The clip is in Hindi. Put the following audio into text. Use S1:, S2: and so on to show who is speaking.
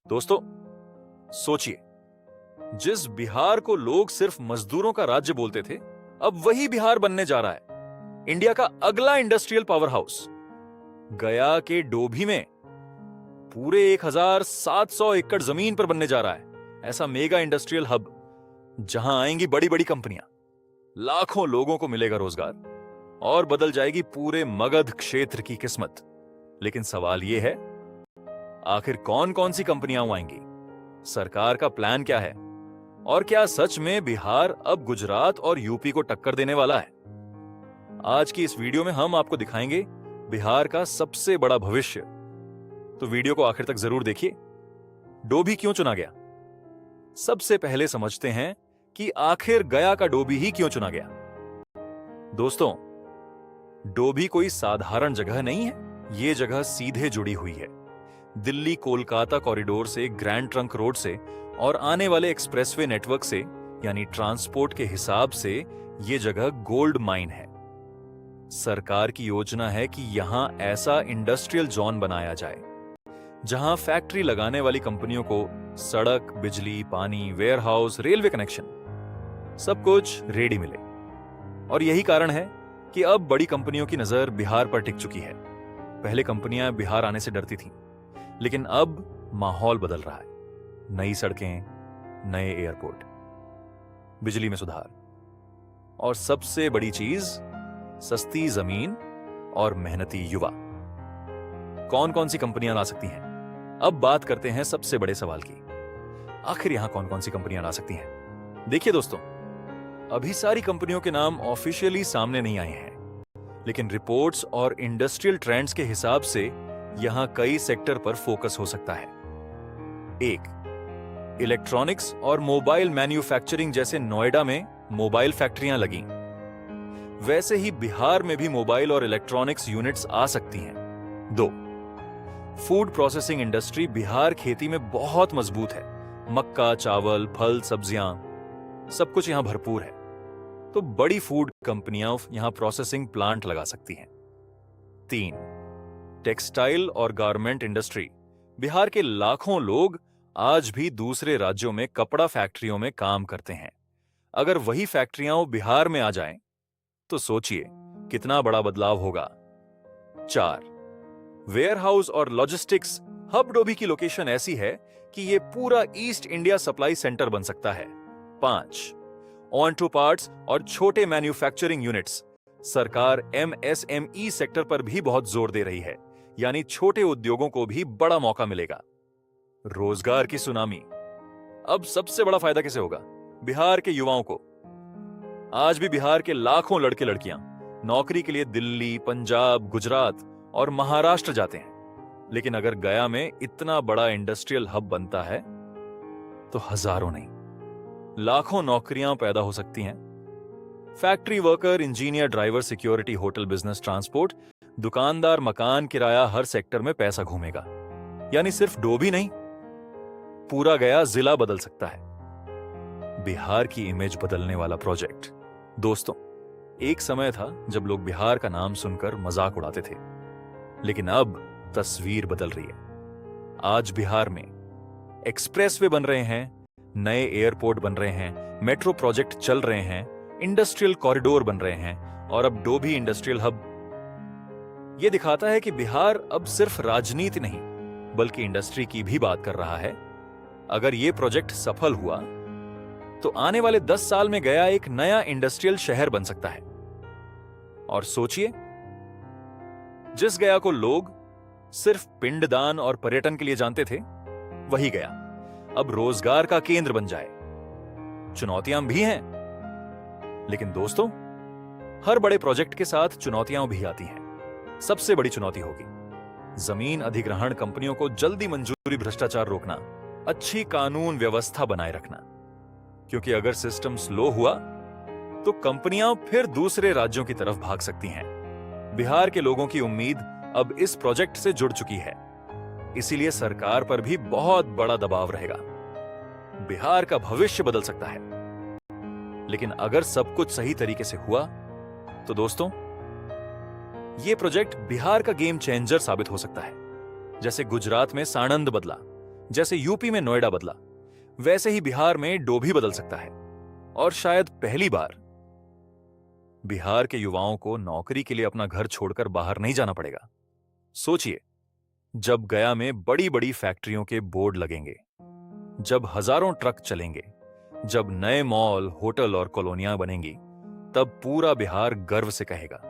S1: दोस्तों, सोचिए, जिस बिहार को लोग सिर्फ मजदूरों का राज्य बोलते थे, अब वही बिहार बनने जा रहा है इंडिया का अगला इंडस्ट्रियल पावर हाउस। गया के डोभी में पूरे 1700 एकड़ जमीन पर बनने जा रहा है ऐसा मेगा इंडस्ट्रियल हब, जहां आएंगी बड़ी बड़ी कंपनियां, लाखों लोगों को मिलेगा रोजगार और बदल जाएगी पूरे मगध क्षेत्र की किस्मत। लेकिन सवाल यह है, आखिर कौन कौन सी कंपनियां आएंगी, सरकार का प्लान क्या है, और क्या सच में बिहार अब गुजरात और यूपी को टक्कर देने वाला है? आज की इस वीडियो में हम आपको दिखाएंगे बिहार का सबसे बड़ा भविष्य। तो वीडियो को आखिर तक जरूर देखिए। डोभी क्यों चुना गया? सबसे पहले समझते हैं कि आखिर गया का डोभी ही क्यों चुना गया। दोस्तों, डोभी कोई साधारण जगह नहीं है। यह जगह सीधे जुड़ी हुई है दिल्ली कोलकाता कॉरिडोर से, ग्रैंड ट्रंक रोड से और आने वाले एक्सप्रेसवे नेटवर्क से, यानी ट्रांसपोर्ट के हिसाब से यह जगह गोल्ड माइन है। सरकार की योजना है कि यहां ऐसा इंडस्ट्रियल जोन बनाया जाए जहां फैक्ट्री लगाने वाली कंपनियों को सड़क, बिजली, पानी, वेयरहाउस, रेलवे कनेक्शन, सब कुछ रेडी मिले। और यही कारण है कि अब बड़ी कंपनियों की नजर बिहार पर टिक चुकी है। पहले कंपनियां बिहार आने से डरती थीं, लेकिन अब माहौल बदल रहा है। नई सड़कें, नए एयरपोर्ट, बिजली में सुधार और सबसे बड़ी चीज, सस्ती जमीन और मेहनती युवा। कौन कौन सी कंपनियां ला सकती हैं? अब बात करते हैं सबसे बड़े सवाल की, आखिर यहां कौन कौन सी कंपनियां ला सकती हैं? देखिए दोस्तों, अभी सारी कंपनियों के नाम ऑफिशियली सामने नहीं आए हैं, लेकिन रिपोर्ट्स और इंडस्ट्रियल ट्रेंड्स के हिसाब से यहां कई सेक्टर पर फोकस हो सकता है। 1, इलेक्ट्रॉनिक्स और मोबाइल मैन्युफैक्चरिंग, जैसे नोएडा में मोबाइल फैक्ट्रियां लगी, वैसे ही बिहार में भी मोबाइल और इलेक्ट्रॉनिक्स यूनिट्स आ सकती हैं। 2, फूड प्रोसेसिंग इंडस्ट्री। बिहार खेती में बहुत मजबूत है। मक्का, चावल, फल, सब्जियां, सब कुछ यहां भरपूर है, तो बड़ी फूड कंपनियां यहां प्रोसेसिंग प्लांट लगा सकती हैं। 3, टेक्सटाइल और गारमेंट इंडस्ट्री। बिहार के लाखों लोग आज भी दूसरे राज्यों में कपड़ा फैक्ट्रियों में काम करते हैं। अगर वही फैक्ट्रियां बिहार में आ जाएं, तो सोचिए कितना बड़ा बदलाव होगा। 4, वेयरहाउस और लॉजिस्टिक्स हब। डोभी की लोकेशन ऐसी है कि यह पूरा ईस्ट इंडिया सप्लाई सेंटर बन सकता है। 5, ऑन-टू पार्ट्स और छोटे मैन्युफैक्चरिंग यूनिट्स। सरकार MSME सेक्टर पर भी बहुत जोर दे रही है, यानी छोटे उद्योगों को भी बड़ा मौका मिलेगा। रोजगार की सुनामी। अब सबसे बड़ा फायदा किसे होगा? बिहार के युवाओं को। आज भी बिहार के लाखों लड़के लड़कियां नौकरी के लिए दिल्ली, पंजाब, गुजरात और महाराष्ट्र जाते हैं। लेकिन अगर गया में इतना बड़ा इंडस्ट्रियल हब बनता है, तो हजारों नहीं, लाखों नौकरियां पैदा हो सकती हैं। Factory worker, engineer, driver, security, hotel, business, transport, दुकानदार, मकान किराया, हर सेक्टर में पैसा घूमेगा। यानी सिर्फ डोभी नहीं, पूरा गया जिला बदल सकता है। बिहार की इमेज बदलने वाला प्रोजेक्ट। दोस्तों, एक समय था जब लोग बिहार का नाम सुनकर मजाक उड़ाते थे, लेकिन अब तस्वीर बदल रही है। आज बिहार में एक्सप्रेसवे बन रहे हैं, नए एयरपोर्ट बन रहे हैं, मेट्रो प्रोजेक्ट चल रहे हैं, इंडस्ट्रियल कॉरिडोर बन रहे हैं और अब डोभी इंडस्ट्रियल हब। यह दिखाता है कि बिहार अब सिर्फ राजनीति नहीं, बल्कि इंडस्ट्री की भी बात कर रहा है। अगर यह प्रोजेक्ट सफल हुआ, तो आने वाले 10 साल में गया एक नया इंडस्ट्रियल शहर बन सकता है। और सोचिए, जिस गया को लोग सिर्फ पिंडदान और पर्यटन के लिए जानते थे, वही गया अब रोजगार का केंद्र बन जाए। चुनौतियां भी हैं, लेकिन दोस्तों, हर बड़े प्रोजेक्ट के साथ चुनौतियां भी आती हैं। सबसे बड़ी चुनौती होगी जमीन अधिग्रहण, कंपनियों को जल्दी मंजूरी, भ्रष्टाचार रोकना, अच्छी कानून व्यवस्था बनाए रखना। क्योंकि अगर सिस्टम स्लो हुआ, तो कंपनियां फिर दूसरे राज्यों की तरफ भाग सकती हैं। बिहार के लोगों की उम्मीद अब इस प्रोजेक्ट से जुड़ चुकी है, इसीलिए सरकार पर भी बहुत बड़ा दबाव रहेगा। बिहार का भविष्य बदल सकता है, लेकिन अगर सब कुछ सही तरीके से हुआ, तो दोस्तों, यह प्रोजेक्ट बिहार का गेम चेंजर साबित हो सकता है। जैसे गुजरात में साणंद बदला, जैसे यूपी में नोएडा बदला, वैसे ही बिहार में डोभी बदल सकता है। और शायद पहली बार बिहार के युवाओं को नौकरी के लिए अपना घर छोड़कर बाहर नहीं जाना पड़ेगा। सोचिए, जब गया में बड़ी बड़ी फैक्ट्रियों के बोर्ड लगेंगे, जब हजारों ट्रक चलेंगे, जब नए मॉल, होटल और कॉलोनियां बनेंगी, तब पूरा बिहार गर्व से कहेगा,